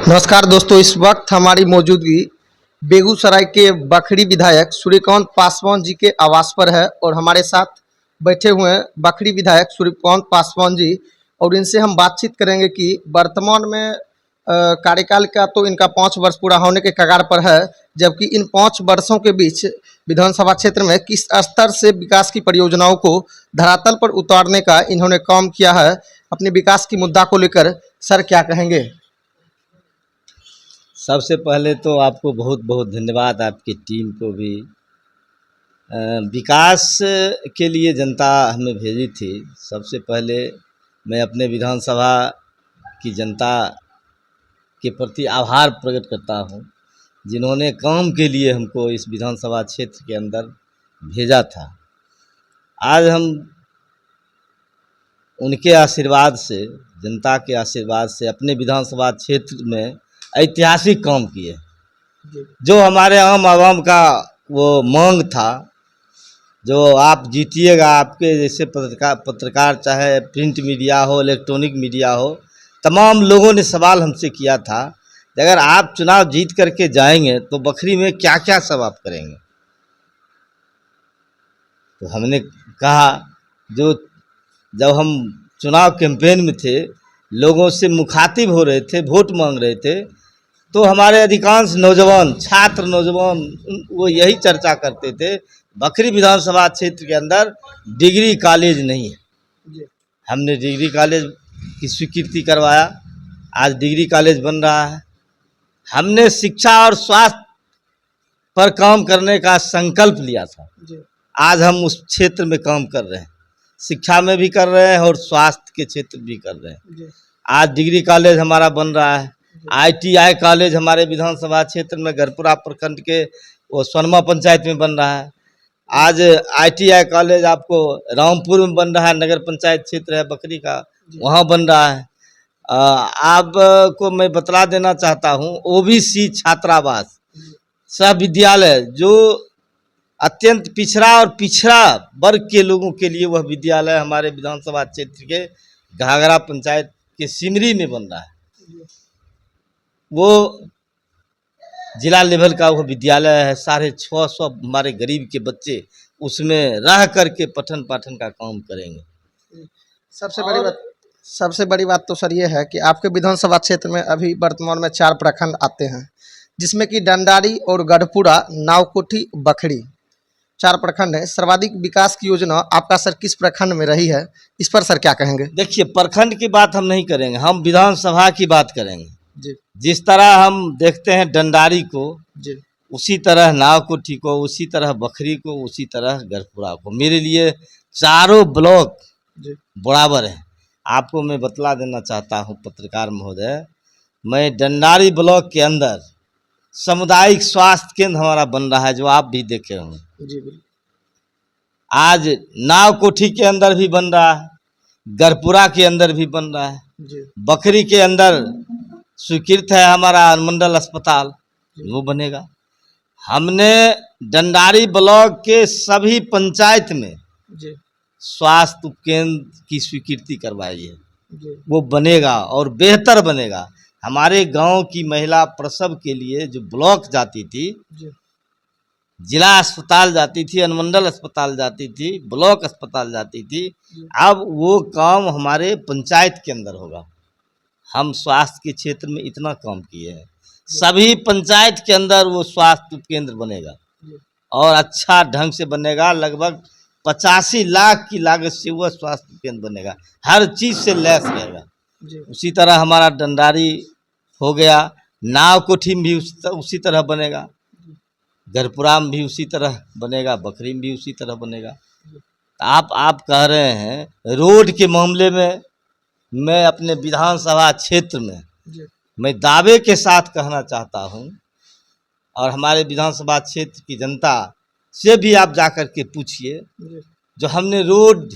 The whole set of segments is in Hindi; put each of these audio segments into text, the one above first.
नमस्कार दोस्तों, इस वक्त हमारी मौजूदगी बेगूसराय के बखरी विधायक सूर्यकांत पासवान जी के आवास पर है और हमारे साथ बैठे हुए हैं बखरी विधायक सूर्यकांत पासवान जी। और इनसे हम बातचीत करेंगे कि वर्तमान में कार्यकाल का तो इनका 5 वर्ष पूरा होने के कगार पर है, जबकि इन 5 वर्षों के बीच विधानसभा क्षेत्र में किस स्तर से विकास की परियोजनाओं को धरातल पर उतारने का इन्होंने काम किया है। अपने विकास की मुद्दा को लेकर सर क्या कहेंगे? सबसे पहले तो आपको बहुत बहुत धन्यवाद, आपकी टीम को भी। विकास के लिए जनता हमें भेजी थी। सबसे पहले मैं अपने विधानसभा की जनता के प्रति आभार प्रकट करता हूं, जिन्होंने काम के लिए हमको इस विधानसभा क्षेत्र के अंदर भेजा था। आज हम उनके आशीर्वाद से, जनता के आशीर्वाद से अपने विधानसभा क्षेत्र में ऐतिहासिक काम किए। जो हमारे आम आवाम का वो मांग था, जो आप जीतिएगा, आपके जैसे पत्रकार चाहे प्रिंट मीडिया हो, इलेक्ट्रॉनिक मीडिया हो, तमाम लोगों ने सवाल हमसे किया था कि अगर आप चुनाव जीत करके जाएंगे तो बखरी में क्या क्या सब आप करेंगे। तो हमने कहा, जो जब हम चुनाव कैंपेन में थे, लोगों से मुखातिब हो रहे थे, वोट मांग रहे थे, तो हमारे अधिकांश नौजवान, छात्र नौजवान, वो यही चर्चा करते थे, बखरी विधानसभा क्षेत्र के अंदर डिग्री कॉलेज नहीं है। हमने डिग्री कॉलेज की स्वीकृति करवाया, आज डिग्री कॉलेज बन रहा है। हमने शिक्षा और स्वास्थ्य पर काम करने का संकल्प लिया था, आज हम उस क्षेत्र में काम कर रहे हैं। शिक्षा में भी कर रहे हैं और स्वास्थ्य के क्षेत्र भी कर रहे हैं। आज डिग्री कॉलेज हमारा बन रहा है। ITI कॉलेज हमारे विधानसभा क्षेत्र में गरपुरा प्रखंड के वो सोनमा पंचायत में बन रहा है। आज ITI कॉलेज आपको रामपुर में बन रहा है, नगर पंचायत क्षेत्र है बखरी का, वहाँ बन रहा है। आपको मैं बतला देना चाहता हूँ, OBC छात्रावास सह विद्यालय, जो अत्यंत पिछड़ा और पिछड़ा वर्ग के लोगों के लिए वह विद्यालय हमारे विधानसभा क्षेत्र के घाघरा पंचायत के सिमरी में बन रहा है। वो जिला लेवल का वो विद्यालय है। 650 हमारे गरीब के बच्चे उसमें रह करके पठन पाठन का काम करेंगे। सबसे बड़ी बात तो सर ये है कि आपके विधानसभा क्षेत्र में अभी वर्तमान में 4 प्रखंड आते हैं, जिसमें कि डंडारी और गढ़पुरा, नावकोठी, बखरी 4 प्रखंड है। सर्वाधिक विकास की योजना आपका सर किस प्रखंड में रही है, इस पर सर क्या कहेंगे? देखिए, प्रखंड की बात हम नहीं करेंगे, हम विधानसभा की बात करेंगे जी। जिस तरह हम देखते हैं डंडारी को जी, उसी तरह नावकोठी को, उसी तरह बखरी को, उसी तरह गढ़पुरा को। मेरे लिए चारों ब्लॉक बराबर है। आपको मैं बतला देना चाहता हूँ पत्रकार महोदय, मैं डंडारी ब्लॉक के अंदर सामुदायिक स्वास्थ्य केंद्र हमारा बन रहा है, जो आप भी देखे होंगे जी। आज नावकोठी के अंदर भी बन रहा है, गढ़पुरा के अंदर भी बन रहा है जी। बखरी के अंदर स्वीकृत है हमारा अनुमंडल अस्पताल, वो बनेगा। हमने डंडारी ब्लॉक के सभी पंचायत में स्वास्थ्य उपकेंद्र की स्वीकृति करवाई है, वो बनेगा और बेहतर बनेगा। हमारे गांव की महिला प्रसव के लिए जो ब्लॉक जाती थी, जिला अस्पताल जाती थी, अनुमंडल अस्पताल जाती थी, ब्लॉक अस्पताल जाती थी, अब वो काम हमारे पंचायत के अंदर होगा। हम स्वास्थ्य के क्षेत्र में इतना काम किए हैं, सभी पंचायत के अंदर वो स्वास्थ्य उपकेंद्र बनेगा और अच्छा ढंग से बनेगा। लगभग 85 लाख की लागत से वह स्वास्थ्य केंद्र बनेगा, हर चीज़ से लैस रहेगा। उसी तरह हमारा डंडारी हो गया, नावकोठी में भी उसी तरह बनेगा, गढ़पुरा में भी उसी तरह बनेगा, बखरी में भी उसी तरह बनेगा। आप कह रहे हैं रोड के मामले में, मैं अपने विधानसभा क्षेत्र में मैं दावे के साथ कहना चाहता हूं, और हमारे विधानसभा क्षेत्र की जनता से भी आप जाकर के पूछिए, जो हमने रोड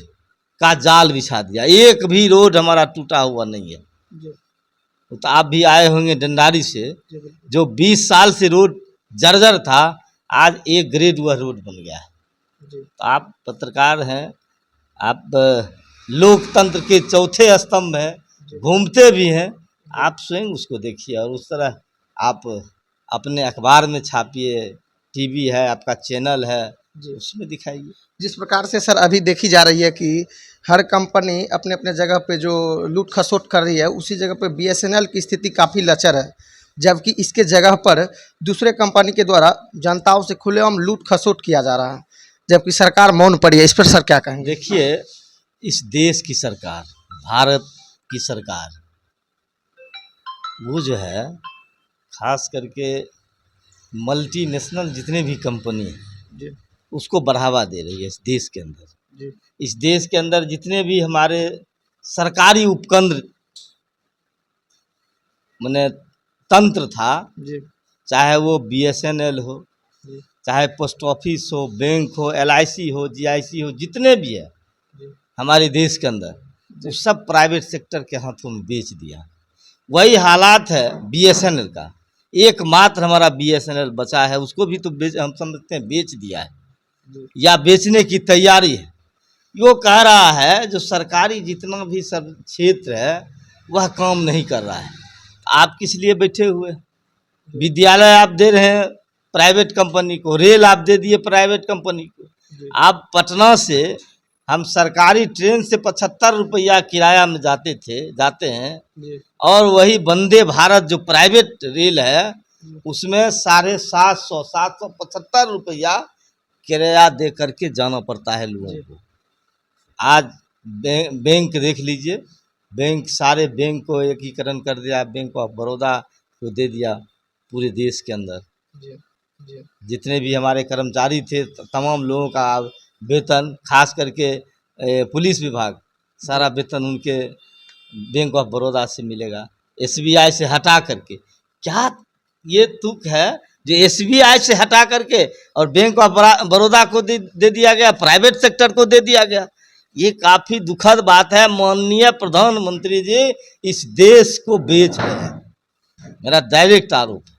का जाल बिछा दिया, एक भी रोड हमारा टूटा हुआ नहीं है। तो आप भी आए होंगे डंडारी से, जो 20 साल से रोड जर्जर था, आज एक ग्रेड वह रोड बन गया है। तो आप पत्रकार हैं, आप लोकतंत्र के चौथे स्तंभ हैं, घूमते भी हैं, आप स्वयं उसको देखिए और उस तरह आप अपने अखबार में छापिए, टीवी है, आपका चैनल है, जी। उसमें दिखाइए। जिस प्रकार से सर अभी देखी जा रही है कि हर कंपनी अपने अपने जगह पे जो लूट खसोट कर रही है, उसी जगह पे बीएसएनएल की स्थिति काफ़ी लचर है, जबकि इसके जगह पर दूसरे कंपनी के द्वारा जनताओं से खुलेआम लूट खसोट किया जा रहा है, जबकि सरकार मौन पड़ी है। इस पर सर क्या कहेंगे? देखिए, इस देश की सरकार, भारत की सरकार, वो जो है खास करके मल्टीनेशनल जितने भी कंपनी हैं, जी उसको बढ़ावा दे रही है इस देश के अंदर। जी इस देश के अंदर जितने भी हमारे सरकारी उपकेंद्र माने तंत्र था, जी चाहे वो बीएसएनएल हो, जी चाहे पोस्ट ऑफिस हो, बैंक हो, एलआईसी हो, जीआईसी हो, जितने भी है जी हमारे देश के अंदर, वो सब प्राइवेट सेक्टर के हाथों में बेच दिया। वही हालात है बीएसएनएल का। एकमात्र हमारा बीएसएनएल बचा है, उसको भी तो हम समझते हैं बेच दिया है जी या बेचने की तैयारी है। यो कह रहा है जो सरकारी जितना भी सब क्षेत्र है वह काम नहीं कर रहा है। आप किस लिए बैठे हुए? विद्यालय आप दे रहे हैं प्राइवेट कंपनी को, रेल आप दे दिए प्राइवेट कंपनी को। जी आप पटना से हम सरकारी ट्रेन से 75 रुपया किराया में जाते हैं, जी और वही वंदे भारत जो प्राइवेट रेल है उसमें 750 775 रुपया किराया दे करके जाना पड़ता है लोगों जी को। आज बैंक देख लीजिए, बैंक सारे बैंक को एकीकरण कर दिया, बैंक ऑफ बड़ौदा को दे दिया पूरे देश के अंदर। जी जी जितने भी हमारे कर्मचारी थे तमाम लोगों का अब वेतन, खास करके पुलिस विभाग, सारा वेतन उनके बैंक ऑफ बड़ौदा से मिलेगा, एसबीआई से हटा करके। क्या ये तुक है जो एसबीआई से हटा करके और बैंक ऑफ बड़ौदा को दे दिया गया, प्राइवेट सेक्टर को दे दिया गया? ये काफ़ी दुखद बात है। माननीय प्रधानमंत्री जी इस देश को बेच रहे हैं, मेरा डायरेक्ट आरोप है।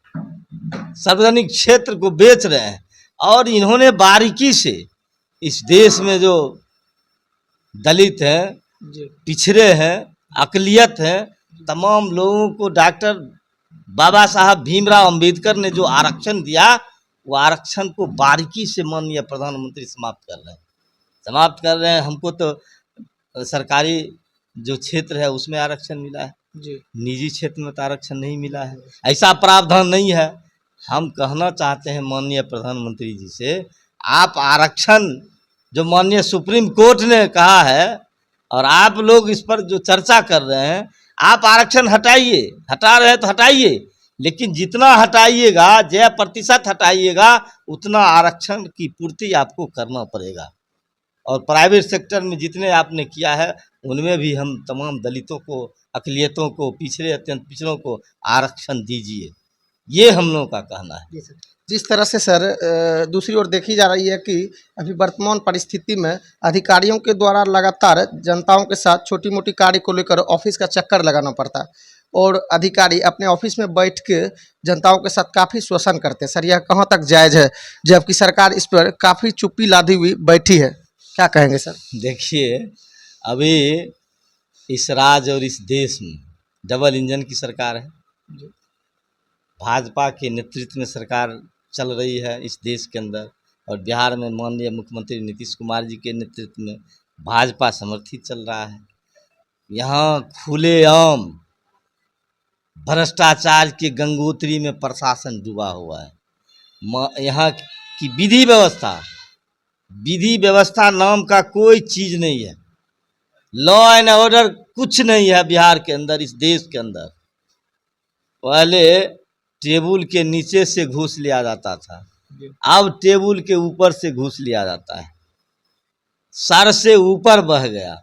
सार्वजनिक क्षेत्र को बेच रहे हैं और इन्होंने बारीकी से इस देश में जो दलित हैं, जी पिछड़े हैं, अकलियत हैं, तमाम लोगों को डॉक्टर बाबा साहब भीमराव अंबेडकर ने जो आरक्षण दिया, वो आरक्षण को बारीकी से माननीय प्रधानमंत्री समाप्त कर रहे हैं। हमको तो सरकारी जो क्षेत्र है उसमें आरक्षण मिला है, जी निजी क्षेत्र में तो आरक्षण नहीं मिला है। ऐसा प्रावधान नहीं है। हम कहना चाहते हैं माननीय प्रधानमंत्री जी से, आप आरक्षण जो माननीय सुप्रीम कोर्ट ने कहा है और आप लोग इस पर जो चर्चा कर रहे हैं, आप आरक्षण हटाइए, हटा रहे हैं तो हटाइए, लेकिन जितना हटाइएगा, जय प्रतिशत हटाइएगा, उतना आरक्षण की पूर्ति आपको करना पड़ेगा। और प्राइवेट सेक्टर में जितने आपने किया है उनमें भी हम तमाम दलितों को, अकलियतों को, पिछड़े अत्यंत पिछड़ों को आरक्षण दीजिए, ये हम लोगों का कहना है। जी सर। जिस तरह से सर दूसरी ओर देखी जा रही है कि अभी वर्तमान परिस्थिति में अधिकारियों के द्वारा लगातार जनताओं के साथ छोटी मोटी कार्य को लेकर ऑफिस का चक्कर लगाना पड़ता है और अधिकारी अपने ऑफिस में बैठ के जनताओं के साथ काफ़ी शोषण करते हैं। सर यह कहाँ तक जायज़ है, जबकि सरकार इस पर काफ़ी चुप्पी लादी हुई बैठी है? क्या कहेंगे सर? देखिए, अभी इस राज्य और इस देश में डबल इंजन की सरकार है। भाजपा के नेतृत्व में सरकार चल रही है इस देश के अंदर, और बिहार में माननीय मुख्यमंत्री नीतीश कुमार जी के नेतृत्व में भाजपा समर्थित चल रहा है। यहाँ खुलेआम भ्रष्टाचार के गंगोत्री में प्रशासन डूबा हुआ है। यहाँ की विधि व्यवस्था नाम का कोई चीज़ नहीं है। लॉ एंड ऑर्डर कुछ नहीं है बिहार के अंदर, इस देश के अंदर। पहले टेबल के नीचे से घूस लिया जाता था, अब टेबल के ऊपर से घूस लिया जाता है। सर से ऊपर बह गया,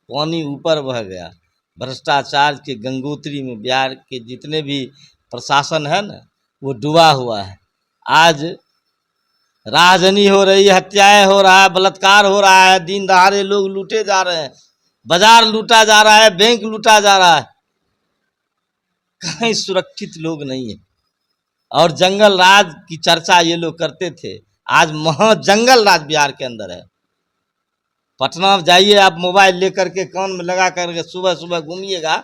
पानी ऊपर बह गया। भ्रष्टाचार के गंगोत्री में बिहार के जितने भी प्रशासन है ना, वो डूबा हुआ है। आज राजनी हो रही है, हत्याएं हो रहा है, बलात्कार हो रहा है, दिन दहाड़े लोग लूटे जा रहे हैं, बाजार लूटा जा रहा है, बैंक लूटा जा रहा है, कहीं सुरक्षित लोग नहीं है। और जंगल राज की चर्चा ये लोग करते थे, आज महा जंगल राज बिहार के अंदर है। पटना जाइए आप, मोबाइल लेकर के कान में लगा करके सुबह सुबह घूमिएगा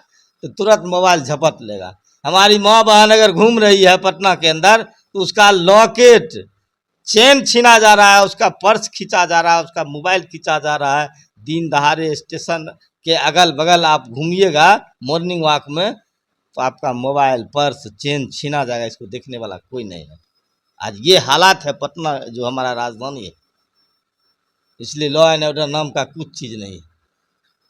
तो तुरंत मोबाइल झपट लेगा। हमारी माँ बहन अगर घूम रही है पटना के अंदर तो उसका लॉकेट चेन छीना जा रहा है, उसका पर्स खींचा जा रहा है, उसका मोबाइल खींचा जा रहा है। दिन दहाड़े स्टेशन के अगल बगल आप घूमिएगा मॉर्निंग वॉक में तो आपका मोबाइल पर्स चेन छीना जाएगा, इसको देखने वाला कोई नहीं है। आज ये हालात है पटना जो हमारा राजधानी है, इसलिए लॉ एंड ऑर्डर नाम का कुछ चीज़ नहीं है।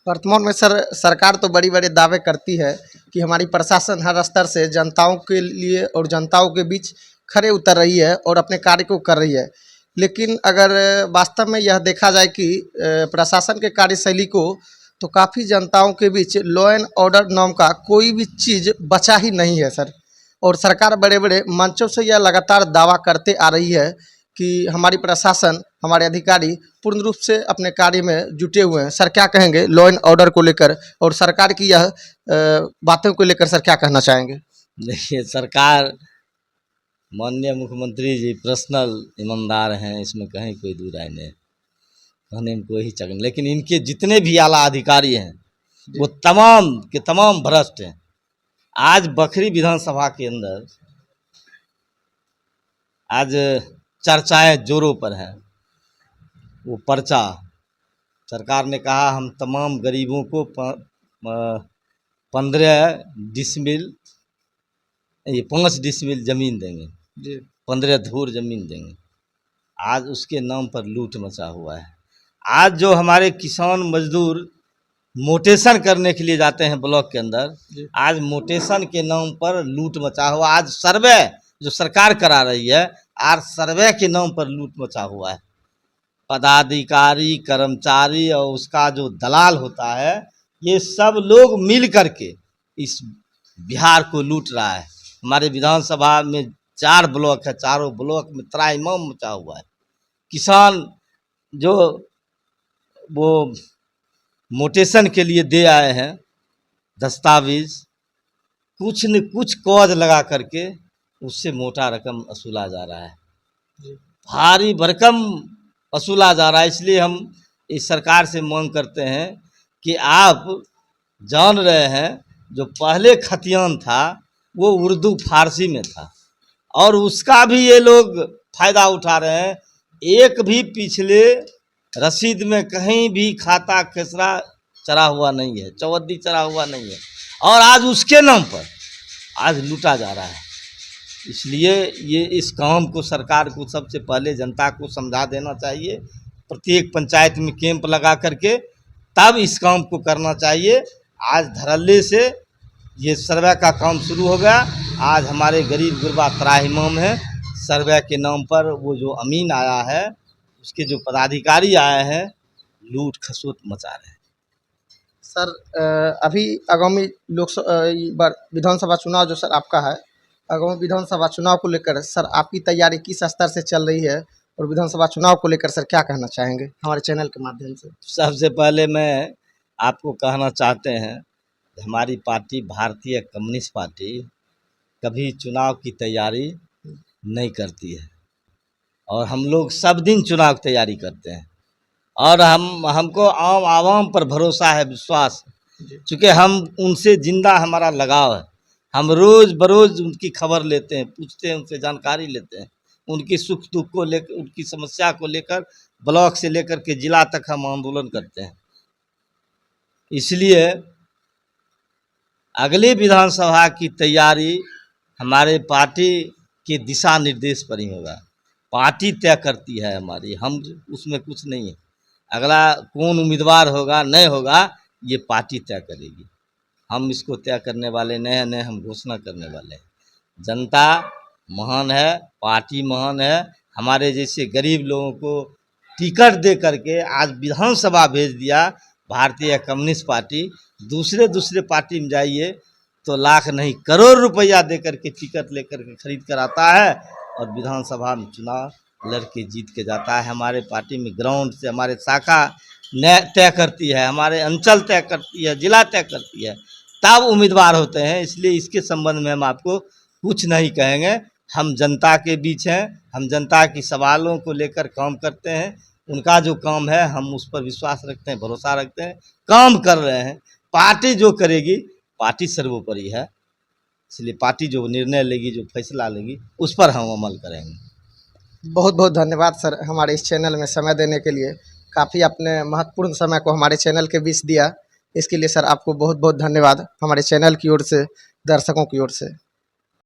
वर्तमान में सर सरकार तो बड़ी बड़े दावे करती है कि हमारी प्रशासन हर स्तर से जनताओं के लिए और जनताओं के बीच खरे उतर रही है और अपने कार्य को कर रही है, लेकिन अगर वास्तव में यह देखा जाए कि प्रशासन के कार्यशैली को तो काफ़ी जनताओं के बीच लॉ एंड ऑर्डर नाम का कोई भी चीज़ बचा ही नहीं है सर। और सरकार बड़े बड़े मंचों से यह लगातार दावा करते आ रही है कि हमारी प्रशासन हमारे अधिकारी पूर्ण रूप से अपने कार्य में जुटे हुए हैं। सर क्या कहेंगे लॉ एंड ऑर्डर को लेकर और सरकार की यह बातों को लेकर, सर क्या कहना चाहेंगे? देखिए, सरकार माननीय मुख्यमंत्री जी पर्सनल ईमानदार हैं, इसमें कहीं कोई दो राय नहीं, कहने में कोई हिचक नहीं। लेकिन इनके जितने भी आला अधिकारी हैं वो तमाम के तमाम भ्रष्ट हैं। आज बखरी विधानसभा के अंदर आज चर्चाएं जोरों पर हैं। वो पर्चा सरकार ने कहा हम तमाम गरीबों को 15 डिसमिल ये 5 डिसमिल ज़मीन देंगे जी, 15 धूर ज़मीन देंगे। आज उसके नाम पर लूट मचा हुआ है। आज जो हमारे किसान मजदूर मोटेशन करने के लिए जाते हैं ब्लॉक के अंदर, आज मोटेशन के नाम पर लूट मचा हुआ। आज सर्वे जो सरकार करा रही है, आज सर्वे के नाम पर लूट मचा हुआ है। पदाधिकारी, कर्मचारी और उसका जो दलाल होता है, ये सब लोग मिल करके इस बिहार को लूट रहा है। हमारे विधानसभा में 4 ब्लॉक है, चारों ब्लॉक में त्राहिमाम मचा हुआ है। किसान जो वो मोटेशन के लिए दे आए हैं दस्तावेज, कुछ न कुछ कॉज लगा करके उससे मोटा रकम वसूला जा रहा है, भारी भरकम वसूला जा रहा है। इसलिए हम इस सरकार से मांग करते हैं कि आप जान रहे हैं जो पहले खतियान था वो उर्दू फारसी में था और उसका भी ये लोग फ़ायदा उठा रहे हैं। एक भी पिछले रसीद में कहीं भी खाता खेसरा चढ़ा हुआ नहीं है, चौहद्दी चढ़ा हुआ नहीं है, और आज उसके नाम पर आज लूटा जा रहा है। इसलिए ये इस काम को सरकार को सबसे पहले जनता को समझा देना चाहिए। प्रत्येक पंचायत में कैंप लगा करके तब इस काम को करना चाहिए। आज धड़ल्ले से ये सर्वे का काम शुरू हो गया। आज हमारे गरीब गुरबा त्राहिमाम है। सर्वे के नाम पर वो जो अमीन आया है, उसके जो पदाधिकारी आए हैं, लूट खसोट मचा रहे हैं। सर अभी आगामी विधानसभा चुनाव जो सर आपका है, आगामी विधानसभा चुनाव को लेकर सर आपकी तैयारी किस स्तर से चल रही है और विधानसभा चुनाव को लेकर सर क्या कहना चाहेंगे हमारे चैनल के माध्यम से? सबसे पहले मैं आपको कहना चाहते हैं हमारी पार्टी भारतीय कम्युनिस्ट पार्टी कभी चुनाव की तैयारी नहीं करती है और हम लोग सब दिन चुनाव की तैयारी करते हैं और हमको आम आवाम पर भरोसा है, विश्वास है, चूँकि हम उनसे ज़िंदा हमारा लगाव है। हम रोज़ बरोज़ उनकी खबर लेते हैं, पूछते हैं, उनसे जानकारी लेते हैं, उनकी सुख दुख को लेकर, उनकी समस्या को लेकर ब्लॉक से लेकर के ज़िला तक हम आंदोलन करते हैं। इसलिए अगली विधानसभा की तैयारी हमारे पार्टी के दिशा निर्देश पर ही होगा। पार्टी तय करती है हमारी, हम उसमें कुछ नहीं है। अगला कौन उम्मीदवार होगा नहीं होगा ये पार्टी तय करेगी, हम इसको तय करने वाले नहीं हैं, नहीं हम घोषणा करने वाले हैं। जनता महान है, पार्टी महान है। हमारे जैसे गरीब लोगों को टिकट दे करके आज विधानसभा भेज दिया भारतीय कम्युनिस्ट पार्टी। दूसरे पार्टी में जाइए तो लाख नहीं करोड़ रुपया दे करके टिकट लेकर के खरीद कर आता है और विधानसभा में चुनाव लड़के जीत के जाता है। हमारे पार्टी में ग्राउंड से हमारे शाखा तय करती है, हमारे अंचल तय करती है, जिला तय करती है, तब उम्मीदवार होते हैं। इसलिए इसके संबंध में हम आपको कुछ नहीं कहेंगे। हम जनता के बीच हैं, हम जनता की सवालों को लेकर काम करते हैं। उनका जो काम है हम उस पर विश्वास रखते हैं, भरोसा रखते हैं, काम कर रहे हैं। पार्टी जो करेगी पार्टी सर्वोपरि है, इसलिए पार्टी जो निर्णय लेगी, जो फैसला लेगी, उस पर हम अमल करेंगे। बहुत बहुत धन्यवाद सर, हमारे इस चैनल में समय देने के लिए। काफ़ी आपने महत्वपूर्ण समय को हमारे चैनल के बीच दिया, इसके लिए सर आपको बहुत बहुत धन्यवाद हमारे चैनल की ओर से, दर्शकों की ओर से।